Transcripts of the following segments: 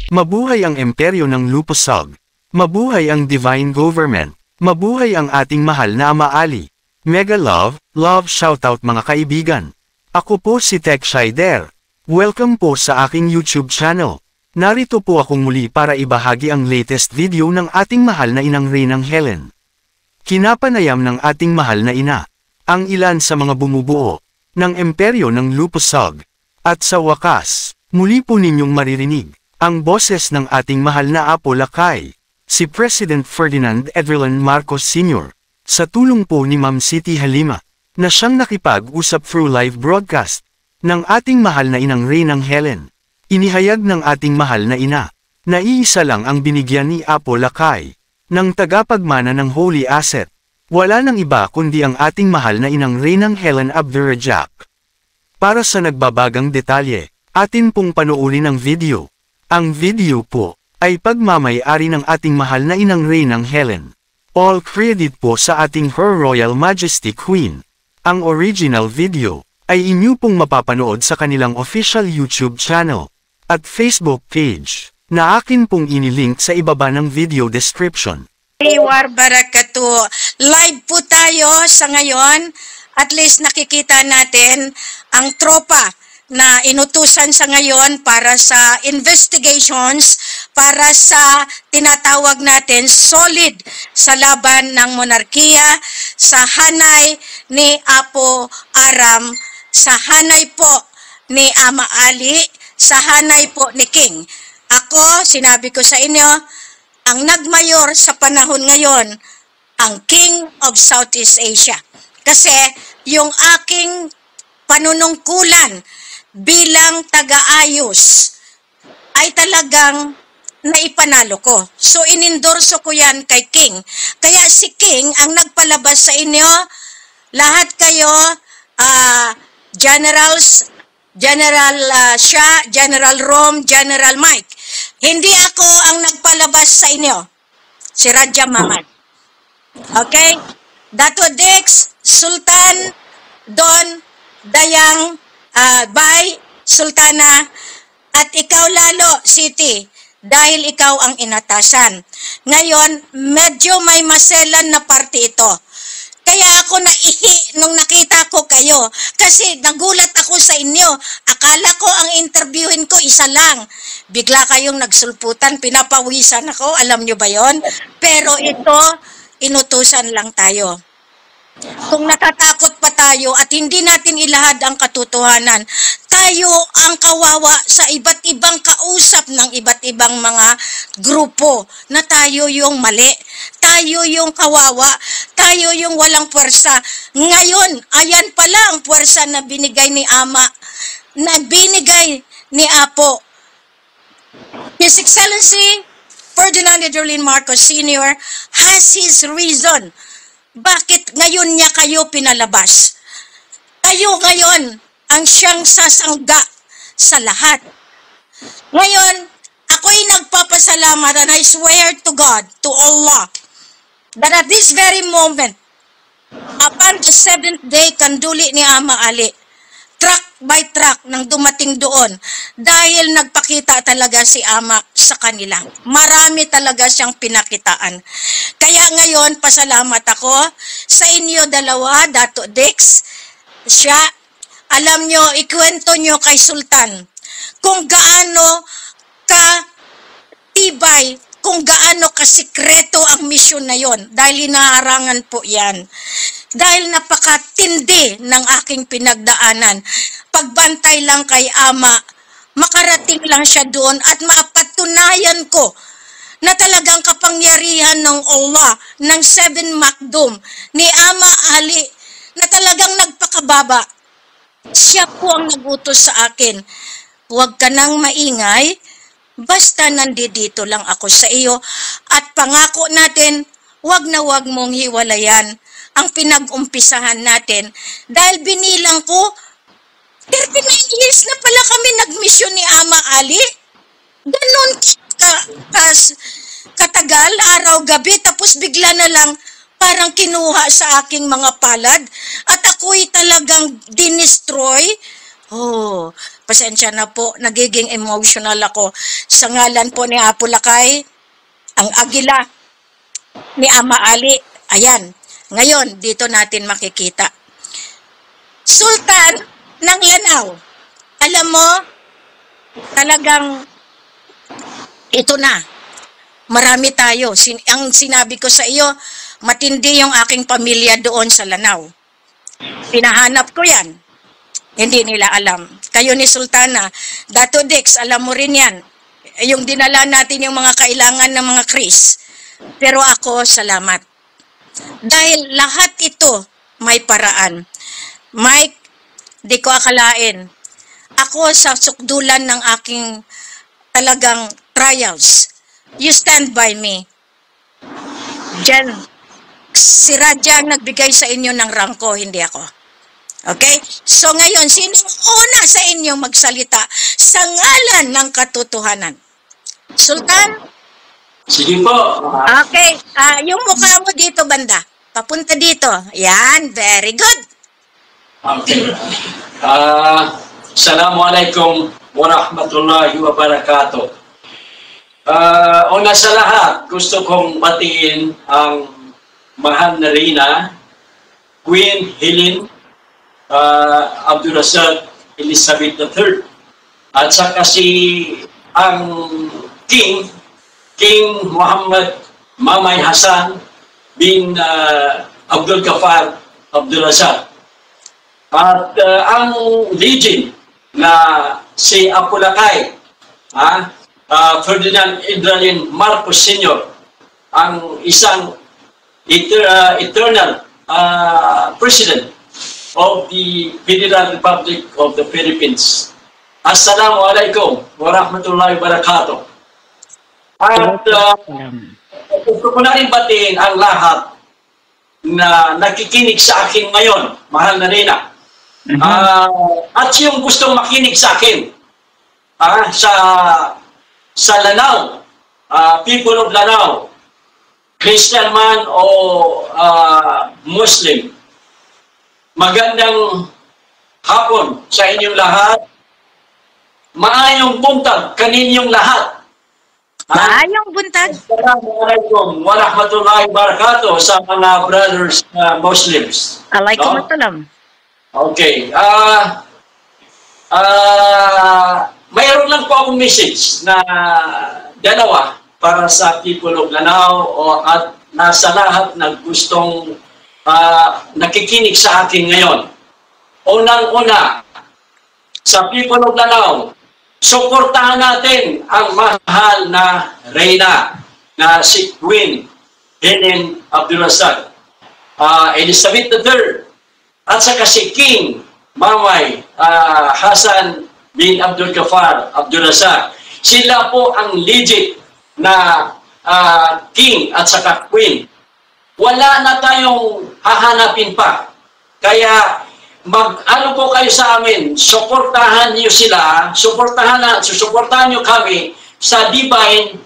Mabuhay ang imperyo ng Lupusog. Mabuhay ang divine government. Mabuhay ang ating mahal na Ama Ali. Mega love shoutout mga kaibigan. Ako po si Tech Shider. Welcome po sa aking YouTube channel. Narito po akong muli para ibahagi ang latest video ng ating mahal na inang Reynang Helen. Kinapanayam ng ating mahal na ina, ang ilan sa mga bumubuo ng imperyo ng Lupusog. At sa wakas, muli po ninyong maririnig ang boses ng ating mahal na apo lakay, si President Ferdinand Edwin Marcos Sr., sa tulong po ni Ma'am Siti Halima, na siyang nakipag-usap through live broadcast ng ating mahal na inang Reynang Helen. Inihayag ng ating mahal na ina, na iisa lang ang binigyan ni Apo Lakay, ng tagapagmana ng Holy Asset. Wala nang iba kundi ang ating mahal na inang Reynang Helen Abdurrajak. Para sa nagbabagang detalye, atin pong panoorin ang video. Ang video po, ay pagmamay-ari ng ating mahal na inang Reynang Helen. All credit po sa ating Her Royal Majesty Queen. Ang original video, ay inyo pong mapapanood sa kanilang official YouTube channel, at Facebook page, na akin pong inilink sa ibaba ng video description. War Barakatu. Live po tayo sa ngayon. At least nakikita natin ang tropa na inutusan sa ngayon para sa investigations, para sa tinatawag natin solid sa laban ng monarkiya, sa hanay ni Apo Aram, sa hanay po ni Ama Ali, sa hanay po ni King. Ako, sinabi ko sa inyo, ang nagmayor sa panahon ngayon, ang King of Southeast Asia. Kasi yung aking panunungkulan bilang taga-ayos ay talagang naipanalo ko. So inendorso ko yan kay King. Kaya si King ang nagpalabas sa inyo, lahat kayo, generals, General Shah, General Rom, General Mike. Hindi ako ang nagpalabas sa inyo. Si Raja Mamad. Okay? Dato Dex, Sultan, Don, Dayang, Bay, Sultana, at ikaw lalo, Siti, dahil ikaw ang inatasan. Ngayon, medyo may maselan na parte ito. Kaya ako naihi nung nakita ko kayo. Kasi nagulat ako sa inyo. Akala ko ang interviewin ko isa lang. Bigla kayong nagsulputan, pinapawisan ako. Alam nyo ba yon? Pero ito, inutusan lang tayo. Kung natatakot pa tayo at hindi natin ilahad ang katotohanan, tayo ang kawawa sa iba't ibang kausap ng iba't ibang mga grupo na tayo yung mali, tayo yung kawawa, tayo yung walang puwersa. Ngayon, ayan pala ang puwersa na binigay ni Ama, na binigay ni Apo. His Excellency Ferdinand Edwin Marcos Sr. has his reason. Bakit ngayon niya kayo pinalabas? Kayo ngayon ang siyang sasangga sa lahat. Ngayon, ako'y nagpapasalamat and I swear to God, to Allah, that at this very moment, upon the 7th day kanduli ni Ama Ali, truck by truck nang dumating doon dahil nagpakita talaga si Ama sa kanila. Marami talaga siyang pinakitaan. Kaya ngayon, pasalamat ako sa inyo dalawa, Dato Dex, siya. Alam nyo, ikwento nyo kay Sultan kung gaano ka tibay, kung gaano kasikreto ang misyon na yon. Dahil hinaharangan po yan. Dahil napakatindi ng aking pinagdaanan. Pagbantay lang kay Ama, makarating lang siya doon at mapatunayan ko na talagang kapangyarihan ng Allah, ng 7 Makdum, ni Ama Ali, na talagang nagpakababa. Siya po ang nagutos sa akin. Huwag ka nang maingay, basta nandito lang ako sa iyo. At pangako natin, huwag na huwag mong hiwalayan ang pinag-umpisahan natin. Dahil binilang ko, 39 years na pala kami nag-mission ni Ama Ali. Ganon katagal, araw-gabi, tapos bigla na lang parang kinuha sa aking mga palad at ako'y talagang dinestroy. Oh, Pasensya na po, nagiging emotional ako. Sa ngalan po ni Apo Lakay, ang agila ni Ama Ali. Ayan, ngayon dito natin makikita. Sultan ng Lanao. Alam mo, talagang ito na. Marami tayo. Ang sinabi ko sa iyo, matindi yung aking pamilya doon sa Lanao. Pinahanap ko yan. Hindi nila alam. Kayo ni Sultana, Dato Dex, alam mo rin yan. Yung dinala natin yung mga kailangan ng mga Kris. Pero ako, salamat. Dahil lahat ito may paraan. Mike, di ko akalain. Ako sa sukdulan ng aking talagang trials. You stand by me. Diyan, si Radya ang nagbigay sa inyo ng rangko, hindi ako. Okay? So ngayon, sinong una sa inyo magsalita sa ngalan ng katotohanan? Sultan? Sige po. Okay. Yung mukha mo dito, banda. Papunta dito. Yan. Very good. Okay. Assalamualaikum warahmatullahi wabarakatuh. Una sa lahat, gusto kong batiin ang mahal na Reyna, Queen Helen Abdulrazak Elizabeth III, at saka si ang King Muhammad Mamay Hassan bin Abdul Ghaffar Abdulrazak, at ang legend na si Apo Lakay, Ferdinand Idralin Marcos Sr., ang isang eternal President of the Federal Republic of the Philippines. Assalamualaikum warahmatullahi wabarakatuh. At gusto ko na rin batiin ang lahat na nakikinig sa akin ngayon, mahal na Reyna. At yung gustong makinig sa akin sa Lanao, people of Lanao, Christian man o Muslim, magandang hapon sa inyong lahat. Maayong buntag kaninyong lahat. Maayong buntag. Assalamualaikum warahmatullahi wabarakatuh sa mga brothers Muslims. Alaikum assalam. Okay. Mayroon lang po akong message na dalawa para sa people of Lanao at nasa lahat na gustong nakikinig sa akin ngayon. Unang-una, sa people of Lanao, suportahan natin ang mahal na Reyna na si Queen Helen Abdulrazak Elizabeth III, at saka si King Mamay Hassan bin Abdul Ghaffar Abdulrazak. Sila po ang legit na king at saka queen. Wala na tayong hahanapin pa. Kaya ano po kayo sa amin, suportahan niyo sila, suportahan niyo kami sa divine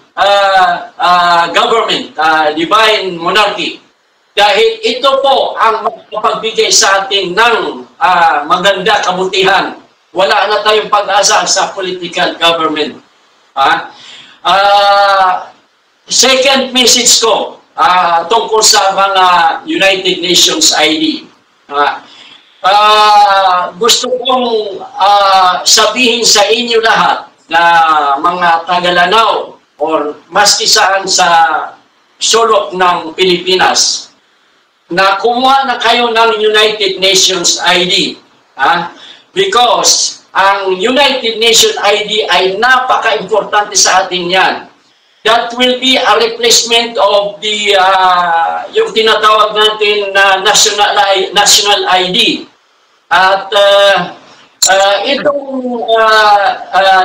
government, divine monarchy. Dahil ito po ang magpapagbigay sa atin ng maganda kabutihan. Wala na tayong pag-asa sa political government. Second message ko tungkol sa mga United Nations ID. Gusto kong sabihin sa inyo lahat na mga taga-Lanao or maski saan sa sulok ng Pilipinas, na kumuha na kayo ng United Nations ID. Because ang United Nations ID ay napaka-importante sa atin yan. That will be a replacement of the yung tinatawag natin na national ID. At itong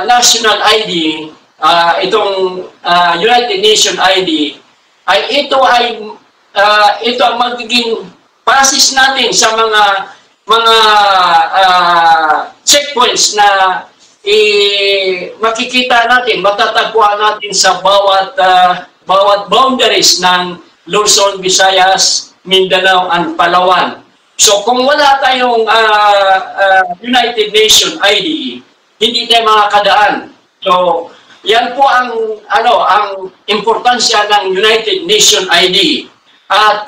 national ID, itong United Nations ID, ito ang magiging basis natin sa mga checkpoints na makikita natin, matatagpuan natin sa bawat boundaries ng Luzon, Visayas, Mindanao, and Palawan. So kung wala tayong United Nations ID, hindi tayo makakadaan. So, yan po ang importansya ng United Nations ID. At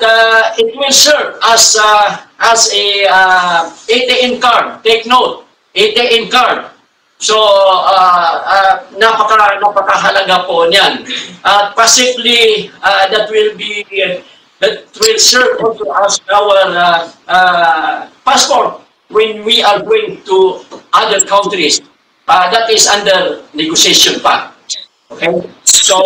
it will serve as a ATM card. Take note, ATM card. So, napakahalaga po niyan. At possibly, that will serve also as our passport when we are going to other countries. That is under negotiation pa. Okay? So,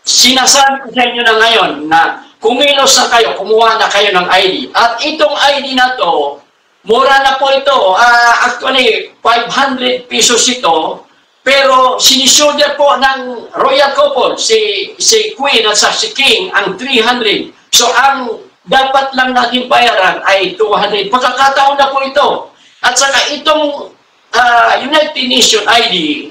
sinasabi ko sa inyo na ngayon na kumilos na kayo, kumuha na kayo ng ID. At itong ID na to, mura na po ito. Actually, 500 pesos ito. Pero sinisolder po ng royal couple, si Queen at si King, ang 300. So, ang dapat lang natin bayaran ay 200. Pagkakataon na po ito. At saka itong United Nations ID,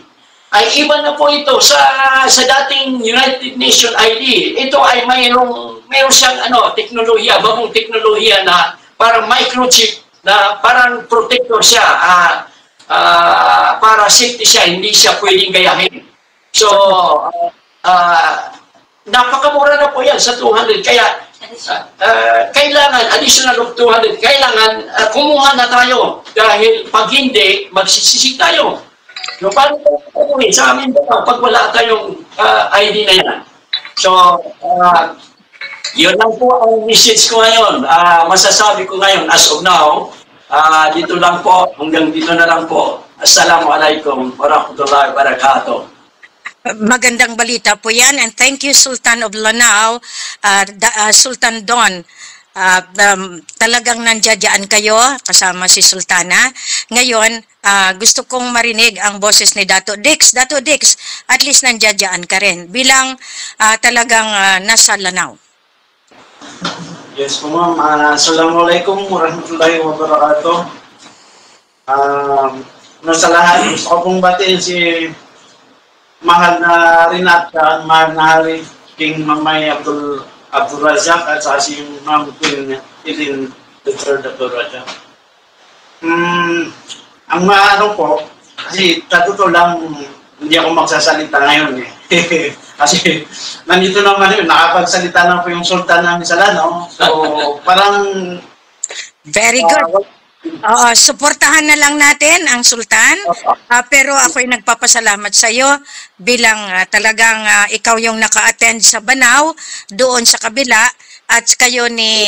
ay iba na po ito sa dating United Nations ID. Ito ay mayroong siyang teknolohiya, bagong teknolohiya na parang microchip na parang protector siya, para safety siya, hindi siya pwedeng gayahin. So, napakamura na po yan sa 200. Kaya, kailangan, additional of 200, kailangan kumuha na tayo. Dahil pag hindi, magsisisi tayo. So, paano po sa amin pag wala tayong ID na yan? So, yun lang po ang message ko ngayon. Masasabi ko ngayon, as of now, dito lang po, hanggang dito na lang po. Assalamualaikum warahmatullahi wabarakatuh. Magandang balita po yan, and thank you Sultan of Lanao, Sultan Don. Talagang nandiyan kayo kasama si Sultana. Ngayon, gusto kong marinig ang boses ni Dato Dix. Dato Dix, at least nandiyan ka rin bilang talagang nasa Lanao. Yes po ma'am. Assalamualaikum warahmatullahi wabarakatuh. Sa lahat, gusto ko pong batiin si mahal na Rinat, mahal na Hari King Mamay Abdul Razak at saka si Ma'am Queen Ilin III Abdul Razak. Ang maano po, kasi totoo lang, hindi ako magsasalita ngayon eh. Kasi nandito naman yun, nakapagsalita na po yung Sultan ng Lanao. So parang... Very good. Suportahan na lang natin ang Sultan, pero ako'y nagpapasalamat sa iyo bilang talagang ikaw yung naka-attend sa Banao doon sa kabila, at kayo ni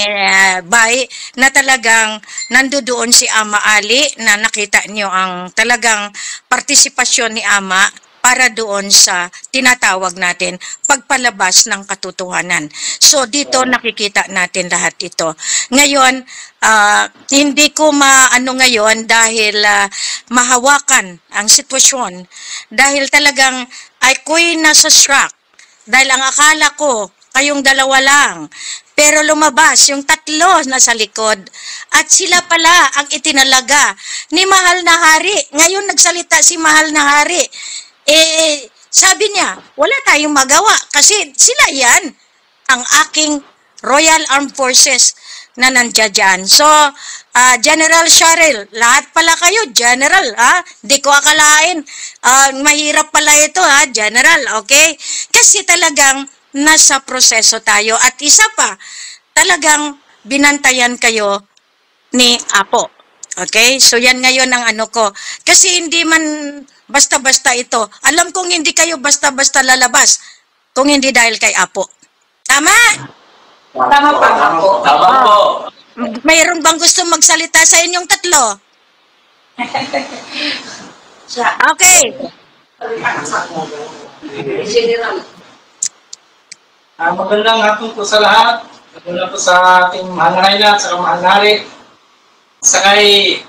Bay na talagang nandoon si Ama Ali na nakita niyo ang talagang partisipasyon ni Ama para doon sa tinatawag natin pagpalabas ng katotohanan. So dito nakikita natin lahat ito. Ngayon, hindi ko maano ngayon dahil mahawakan ang sitwasyon, dahil talagang ako'y nasa shock dahil ang akala ko kayong dalawa lang, pero lumabas yung tatlo na sa likod at sila pala ang itinalaga ni Mahal na Hari. Ngayon nagsalita si Mahal na Hari, sabi niya, wala tayong magawa kasi sila yan ang aking Royal Armed Forces na nandiyan. So, General Sharil, lahat pala kayo, General, ha? Di ko akalain. Mahirap pala ito, ha, General, okay? Kasi talagang nasa proseso tayo. At isa pa, talagang binantayan kayo ni Apo. Okay? So, yan ngayon ang ano ko. Kasi hindi man basta-basta ito. Alam kong hindi kayo basta-basta lalabas kung hindi dahil kay Apo. Tama? Tama po. Tama po. Mayroon bang gusto magsalita sa inyong tatlo? Okay. Magandang hapon po sa lahat. Magandang po sa ating mahal na Rayna at sa mahal na Hari. Sa kay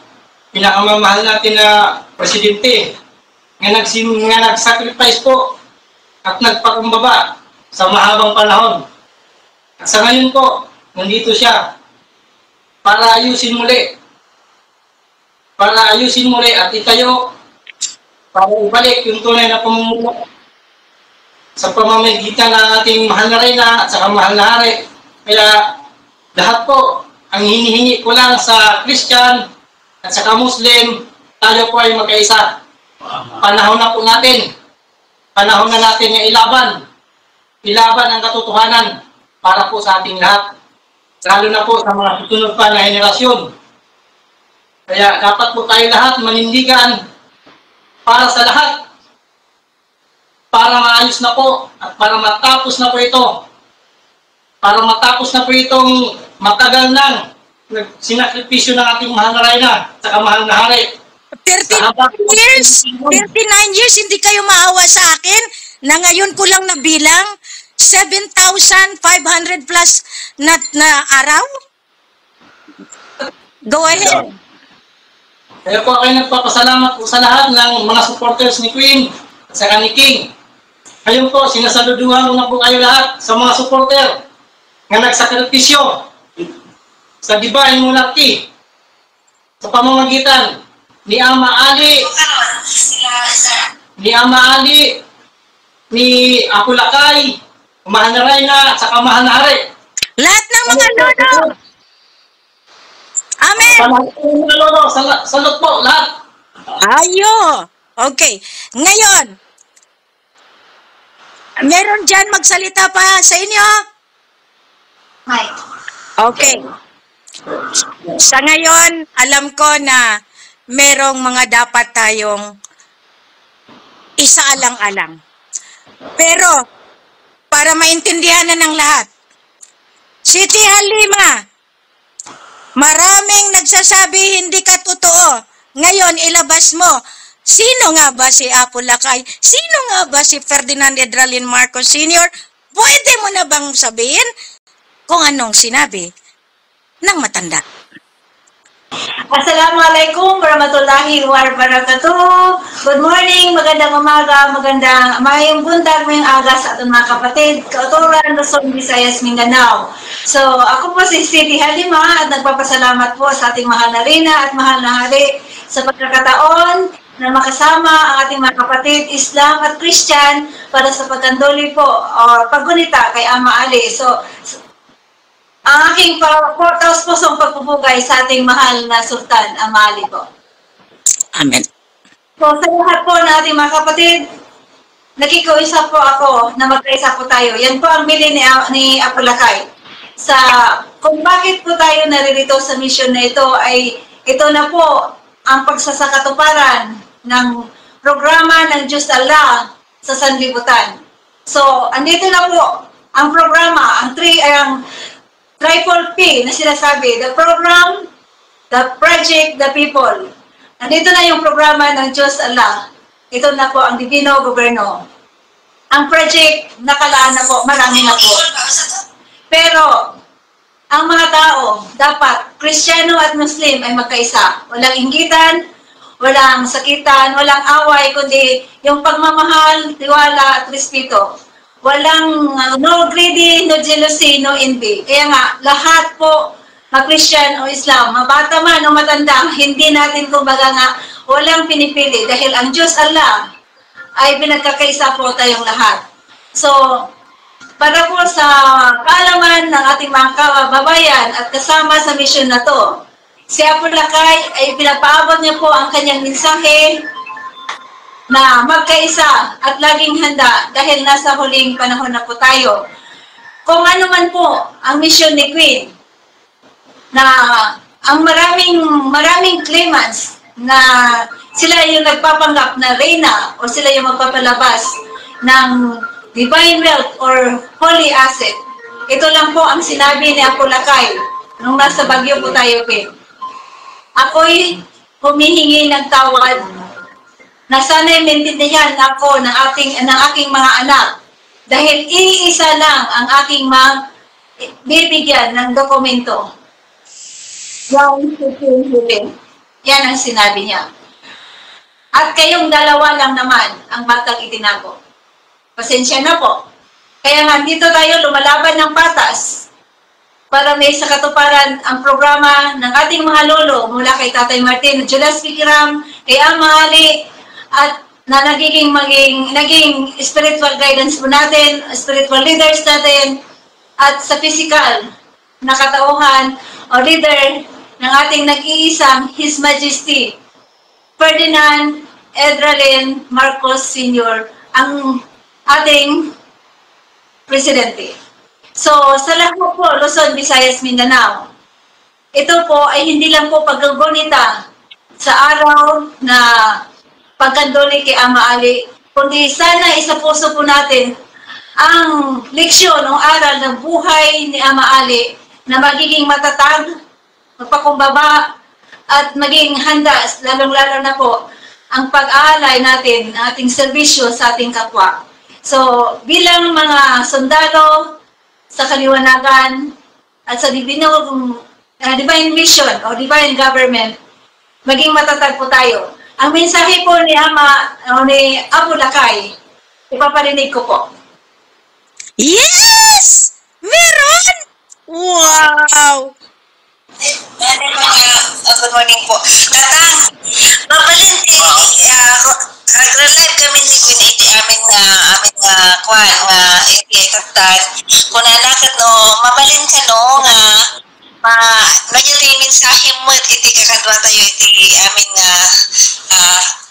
pinakamamahal natin na presidente nga nag-sacrifice po at nagpakumbaba sa mahabang panahon. At sa ngayon po, nandito siya para ayusin muli. Para ayusin muli at itayo para ibalik yung tunay na pamumuno sa pamamagitan ng ating mahal na Rayna at saka mahal na Hari. Kaya lahat po, ang hinihingi ko lang sa Christian at saka Muslim tayo po ay magkaisa. Panahon na po natin. Panahon na natin na ilaban. Ilaban ang katotohanan para po sa ating lahat. Lalo na po sa mga susunod pa na henerasyon. Kaya dapat po tayo lahat manindigan para sa lahat. Para maayos na po at para matapos na po ito. Para matapos na po itong matagal nang sinakripisyo ng ating mahal na Reyna at mahal na hari. 39 years, hindi kayo maawa sa akin na ngayon ko lang nabilang 7,500 plus na araw? Go ahead. Kaya po kayo nagpapasalamat po sa lahat ng mga supporters ni Queen at saka ni King. Ngayon po, sinasaluduhan ko na po kayo lahat sa mga supporter na nagsakripisyo sa Divine Monarchy sa pamamagitan ni Ama Ali, ni Apo Lakay, Mahal na Reyna, at saka Mahal na Hari. Lahat ng mga lolo. Amen. Sa lahat ng mga lolo, salot po, lahat. Ayo. Okay. Ngayon, meron dyan magsalita pa sa inyo? Okay. Sa ngayon, alam ko na merong mga dapat tayong isaalang-alang. Pero, para maintindihan na ng lahat, Siti Halima, maraming nagsasabi hindi ka totoo. Ngayon, ilabas mo, sino nga ba si Apo Lakay? Sino nga ba si Ferdinand Edralin Marcos Sr.? Pwede mo na bang sabihin kung anong sinabi ng matanda? Assalamualaikum warahmatullahi wabarakatuh. Good morning, magandang umaga, mayong buntag, mayong aga sa ating mga kapatid, kauturan, Luzon, Visayas, Mindanao. So, ako po si Siti Halima at nagpapasalamat po sa ating mahal na Reyna at mahal na Hari sa pagkakataon na makasama ang ating mga kapatid, Islam at Christian para sa pagkanduli po o paggunita kay Ama Ali. So, ang aking taos-pusong pagpupugay sa ating mahal na Sultan, Ama Ali po. Amen. So, sa lahat po na ating mga kapatid, nakikuisa po ako na magkaisa po tayo. Yan po ang bili ni Apo Lakay. Kung bakit po tayo naririto sa mission na ito ay ito na po ang pagsasakatuparan ng programa ng Diyos Allah sa sanlibutan. So, andito na po ang programa, ang Triple P na sinasabi, the program, the project, the people. Nandito na yung programa ng Diyos Allah. Ito na po ang Divino Gobyerno. Ang project, nakalaan na po, marami na po. Pero, ang mga tao, dapat, Kristiyano at Muslim ay magkaisa. Walang inggitan, walang sakitan, walang away, kundi yung pagmamahal, tiwala at respeto. Walang no greedy, no jealousy, no envy. Kaya nga, lahat po, Christian o Islam, mabata man o matanda, hindi natin kumbaga nga, walang pinipili. Dahil ang Diyos Allah ay pinagkakaisa po tayong lahat. So, para po sa kaalaman ng ating mga kababayan at kasama sa mission na to, si Apo Lakay ay pinapaabot niya po ang kanyang mensahe na magkaisa at laging handa dahil nasa huling panahon na po tayo. Kung ano man po ang mission ni Queen, na ang maraming claimants na sila yung nagpapanggap na Reyna o sila yung magpapalabas ng divine wealth or holy asset. Ito lang po ang sinabi ni Apo Lakay nung nasa Baguio po tayo, Queen. Ako'y humihingi ng tawad na sana'y maintindihan ako ng aking mga anak dahil iisa lang ang aking bibigyan ng dokumento. Yan ang sinabi niya. At kayong dalawa lang naman ang batang itinago. Pasensya na po. Kaya nga dito tayo lumalaban ng patas para may sa katuparan ang programa ng ating mga lolo mula kay Tatay Martin, Julas Kikiram, kay Ama Ali, at na naging spiritual guidance po natin, spiritual leaders natin, at sa physical na katauhan o leader ng ating nag-iisang His Majesty, Ferdinand Edralin Marcos Sr. ang ating presidente. So, sa lahat po, Luzon, Visayas, Mindanao, ito po ay hindi lang po paggugunita sa araw na pagkandoli kay Ama Ali, kundi sana isa puso po natin ang leksyon ng aral ng buhay ni Ama Ali na magiging matatag, magpakumbaba, at maging handa, lalong-lalo na po, ang pag-aalay natin, ating serbisyo sa ating kapwa. So, bilang mga sundalo sa kaliwanagan at sa divine mission o divine government, maging matatag po tayo. Ang mensahe po ni ni Abu Lakay, ipaparinig ko po. Yes! Meron! Wow! Good morning po. Tatang, mabalindi, nag-relive kami ni Queen Iti amin kwan, iti tatang. Kung nanakat no, mabalin ka no, nangyari mensahe mo, iti kakadwa tayo, iti amin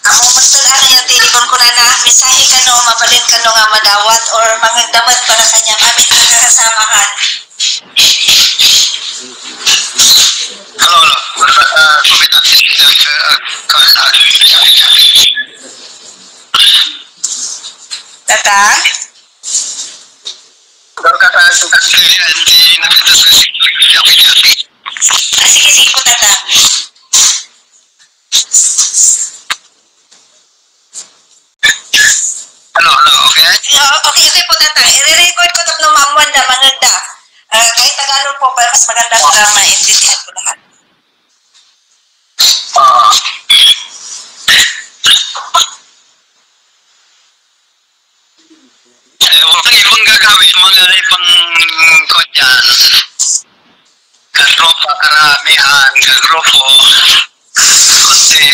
ako magtagaan yung tili kung na mensahe ka no, mabalin ka no nga madawat or mangagdamad para kanya, amin kakasamahan. Tata? Sige po, Tata. Hello, okay? Okay po, Tata. I-record ko ito ng mamwan na mangagda. Kahit Tagalog po, pero mas maganda para maintindihan ko lahat. Wala ibang gagawin, mga ibang konyan. Katropa, karamihan, kagrupo. Kasi,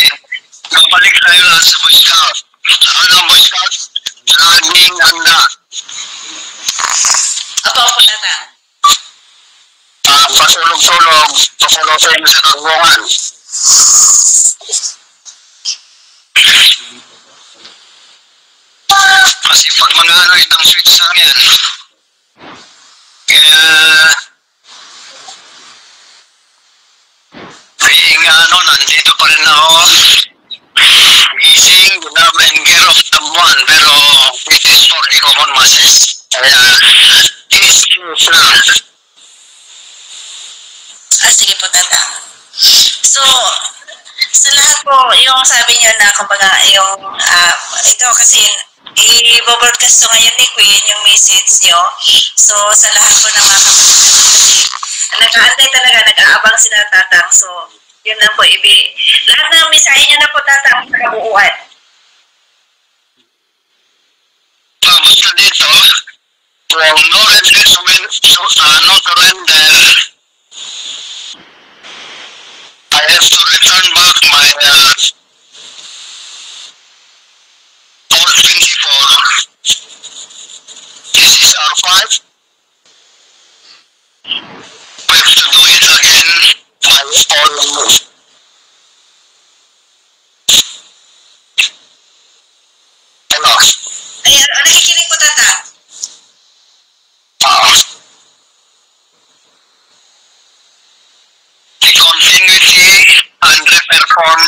kapalik tayo lang sa Boy Scout. Ang Boy Scout, laging handa. Opo, Tata. Pasulog-sulog, pasulog sa kagungan. Kasi pag mga itong switch lang yan. Kaya, nandito pa rin ako. Gising, love and care of the one, pero it is for the common masses. Kaya, excuse lang. Sige po, Tata. So, sa lahat po, yung sabi niyo na, kumbaga, yung, ito kasi, i-broadcast ko ngayon ni Queen yung message niyo. So, sa lahat po ng mga kapatid kasi, nag-aantay talaga, nag-aabang sila Tatang. So, yun lang po, lahat ng mensahe niyo na po, Tatang, sa kabuuan. Basta dito, kung no replacement, no surrender, I have to return back my all 24. This is R5. We have to do it again, my all move. Hello? Ayan, nakikinig po, Tata. The continuity and reform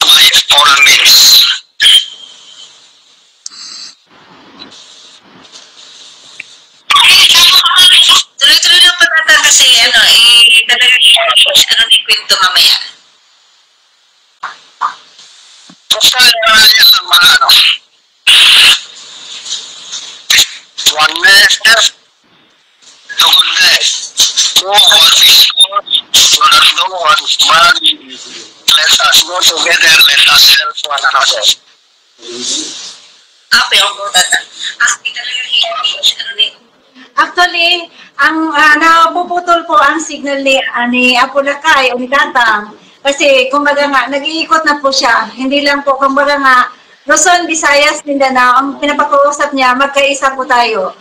by all means. Tuloy-tuloy lang po, Tata, kasi talagang ni Queen to mamaya. Basta yan ang mga one measure, tugod na do what is good, do not do what is bad. Let us go together, let us help one another. Pero po, Tata. Talagang ni Actually, ang napuputol po ang signal ni Apo Lakay o ni Tatang. Kasi kumbaga nga, nag-iikot na po siya. Hindi lang po, kumbaga nga, Luzon, Visayas, Mindanao, ang pinapag-uusap niya, magkaisa po tayo.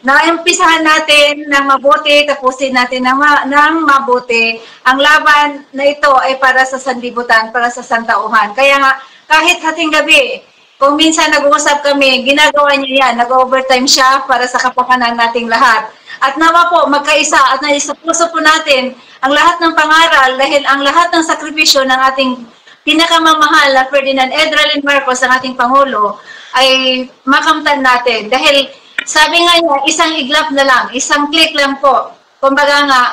naimpisahan natin ng mabuti, tapusin natin ng mabuti. Ang laban na ito ay para sa sanlibutan, para sa santauhan. Kaya nga, kahit hating gabi, kung minsan nag-uusap kami, ginagawa niya yan, nag-overtime siya para sa kapakanan nating lahat. At nawa po, magkaisa at naisa puso po natin ang lahat ng pangaral dahil ang lahat ng sakripisyo ng ating pinakamamahal na Ferdinand Edralin Marcos, ang ating Pangulo, ay makamtan natin. Dahil sabi nga niya, isang iglap na lang, isang click lang po. Kumbaga nga,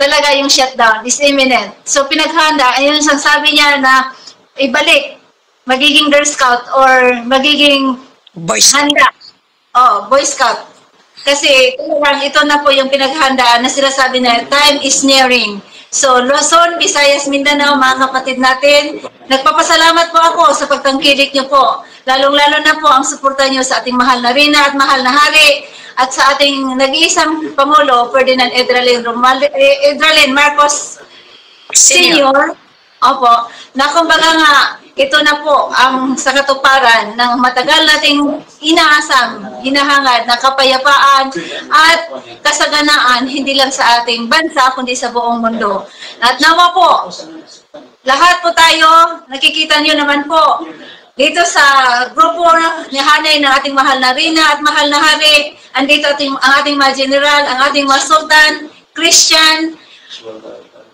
talaga yung shutdown is imminent. So pinaghanda, ayun ang sabi niya na ibalik, magiging Girl Scout or magiging Boy Scout. handa. Oh, Boy Scout. Kasi talagang ito na po yung pinaghandaan na sinasabi na time is nearing. So, Luzon, Visayas, Mindanao, mga kapatid natin, nagpapasalamat po ako sa pagtangkilik niyo po. Lalong-lalo na po ang suporta niyo sa ating mahal na Rina at mahal na Hari at sa ating nag-iisang Pangulo, Ferdinand Edralin Marcos Senior. Opo, na kumbaga nga, ito na po ang sa katuparan ng matagal nating inaasam, hinahangad na kapayapaan at kasaganaan hindi lang sa ating bansa kundi sa buong mundo. At nawa po, lahat po tayo, nakikita niyo naman po, dito sa grupo ni Hanay ng ating mahal na Rina at mahal na Hari, andito ang ating mga general, ang ating mga sultan, Christian,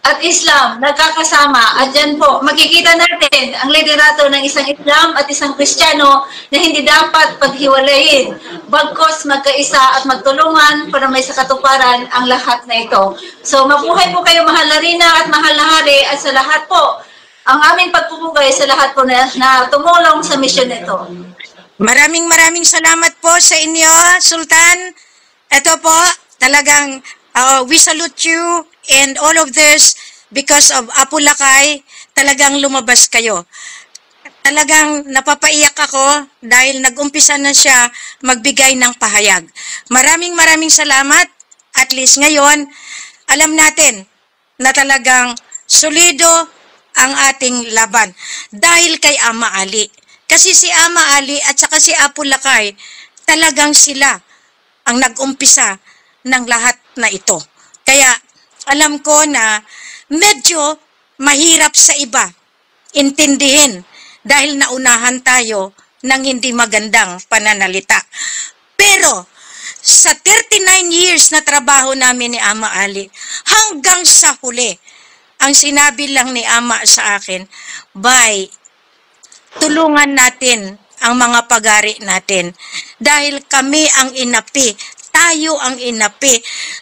at Islam, nagkakasama. At dyan po, makikita natin ang liderato ng isang Islam at isang Kristiyano na hindi dapat paghiwalayin. Bagkos magkaisa at magtulungan para may sakatuparan ang lahat na ito. So, mabuhay po kayo, mahal na Rina at mahal na Hari, at sa lahat po, ang aming pagpupugay sa lahat po na tumulong sa misyon nito. Maraming salamat po sa inyo, Sultan. Ito po, talagang we salute you and all of this because of Apu Lakay, talagang lumabas kayo. Talagang napapaiyak ako dahil nag-umpisa na siya magbigay ng pahayag. Maraming salamat. At least ngayon, alam natin na talagang solido ang ating laban dahil kay Ama Ali. Kasi si Ama Ali at saka si Apu Lakay, talagang sila ang nag-umpisa ng lahat na ito. Kaya alam ko na medyo mahirap sa iba intindihin dahil naunahan tayo ng hindi magandang pananalita. Pero sa 39 years na trabaho namin ni Ama Ali, hanggang sa huli, ang sinabi lang ni Ama sa akin, "Bay, tulungan natin ang mga pagari natin dahil kami ang inapi, tayo ang inapi,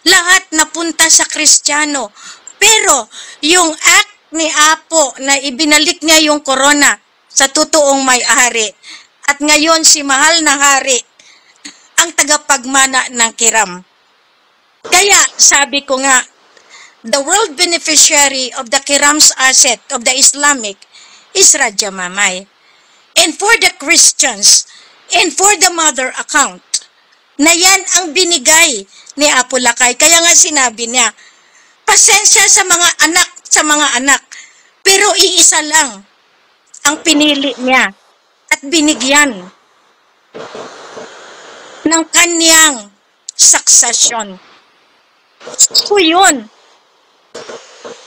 lahat napunta sa Kristiyano. Pero yung act ni Apo na ibinalik niya yung corona sa totoong may-ari at ngayon si mahal na Hari ang tagapagmana ng Kiram. Kaya sabi ko nga, the world beneficiary of the Kiram's asset of the Islamic is Raja Mamay. And for the Christians, and for the mother account, na yan ang binigay ni Apu Lakay. Kaya nga sinabi niya, pasensya sa mga anak, pero iisa lang ang pinili niya at binigyan ng kanyang suksesyon. So yun.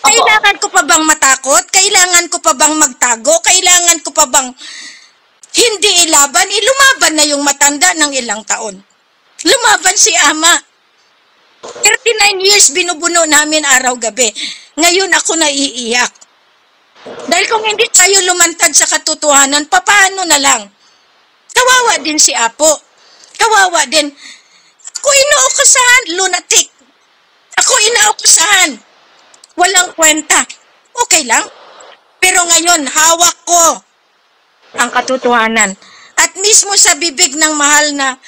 Kailangan ko pa bang matakot? Kailangan ko pa bang magtago? Kailangan ko pa bang hindi ilaban? Lumaban na yung matanda ng ilang taon. Lumaban si Ama. 39 years binubuno namin araw-gabi. Ngayon ako naiiyak. Dahil kung hindi tayo lumantad sa katotohanan, paano na lang? Kawawa din si Apo. Kawawa din. Ako inaukusahan, lunatic. Ako inaukusahan. Walang kwenta. Okay lang. Pero ngayon, hawak ko ang katotohanan. At mismo sa bibig ng mahal na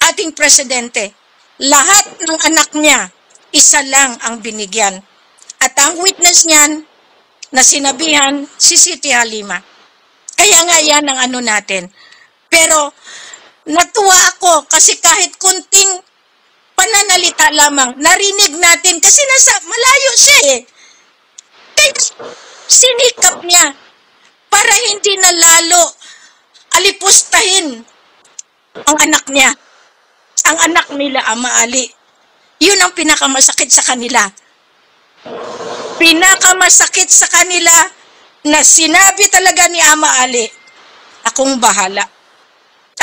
ating presidente, lahat ng anak niya, isa lang ang binigyan. At ang witness niyan, na sinabihan, si Siti Halima. Kaya nga yan ang ano natin. Pero, natuwa ako kasi kahit kunting pananalita lamang, narinig natin kasi nasa malayo siya eh. Kaya sinikap niya para hindi na lalo alipustahin ang anak niya. ang anak nila Ama Ali. Yun ang pinakamasakit sa kanila. Pinakamasakit sa kanila na sinabi talaga ni Ama Ali, akong bahala.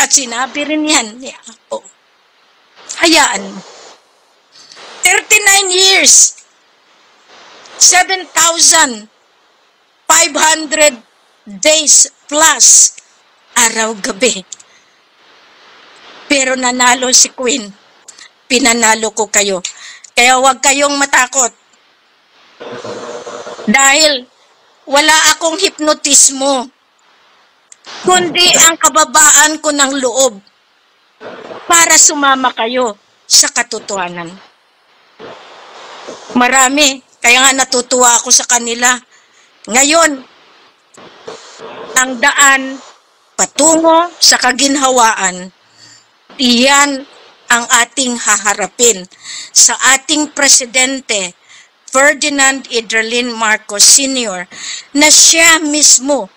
At sinabi rin yan ni Apo. Hayaan mo. 39 years, 7,500 days plus, araw-gabi. Pero nanalo si Queen. Pinanalo ko kayo. Kaya huwag kayong matakot. Dahil wala akong hipnotismo, kundi ang kababaan ko ng loob para sumama kayo sa katotohanan. Marami, kaya nga natutuwa ako sa kanila. Ngayon, ang daan patungo sa kaginhawaan, iyan ang ating haharapin sa ating presidente, Ferdinand Idrelin Marcos Sr., na siya mismo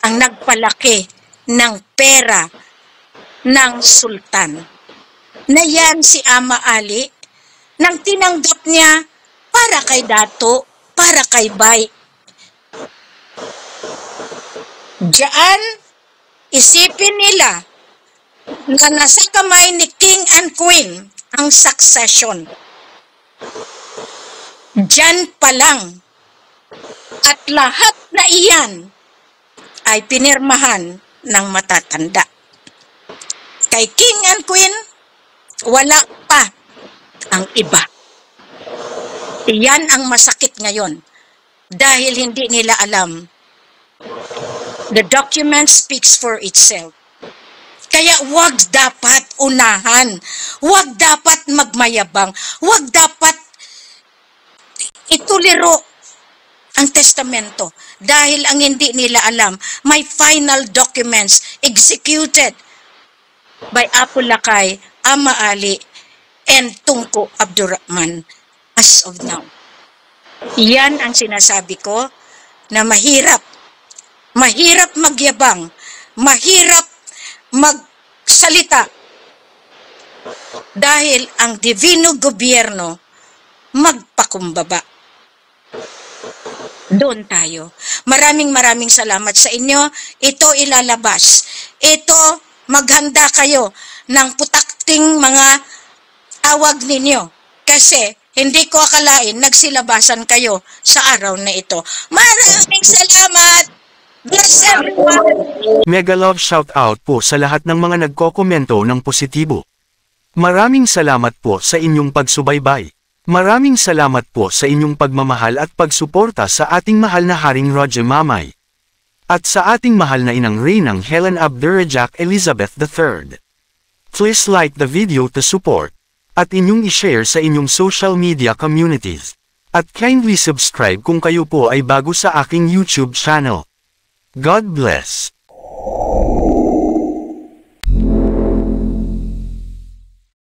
ang nagpalaki ng pera ng sultan. Na yan si Ama Ali, nang tinanggap niya para kay Dato, para kay Bay. Diyan, isipin nila na nasa kamay ni King and Queen ang succession. Diyan pa lang. At lahat na iyan ay pinirmahan ng matatanda. Kay King and Queen, wala pa ang iba. Iyan ang masakit ngayon dahil hindi nila alam. The document speaks for itself. Kaya wag dapat unahan, wag dapat magmayabang, wag dapat ituliro ang testamento dahil ang hindi nila alam, may final documents executed by Apo Lakay, Ama Ali, and Tunko Abdurrahman as of now. Yan ang sinasabi ko na mahirap. Mahirap magyabang. Mahirap magsalita. Dahil ang divino gobyerno magpakumbaba. Doon tayo. Maraming salamat sa inyo. Ito ilalabas. Ito, maghanda kayo ng putakting mga tawag ninyo. Kasi, hindi ko akalain nagsilabasan kayo sa araw na ito. Maraming salamat! Bless everyone! Mega love shoutout po sa lahat ng mga nagkokomento ng positibo. Maraming salamat po sa inyong pagsubaybay. Maraming salamat po sa inyong pagmamahal at pagsuporta sa ating mahal na Haring Roger Mamay. At sa ating mahal na inang Reynang Helen Abdurrahman Elizabeth III. Please like the video to support. At inyong i-share sa inyong social media communities. At kindly subscribe kung kayo po ay bago sa aking YouTube channel. God bless.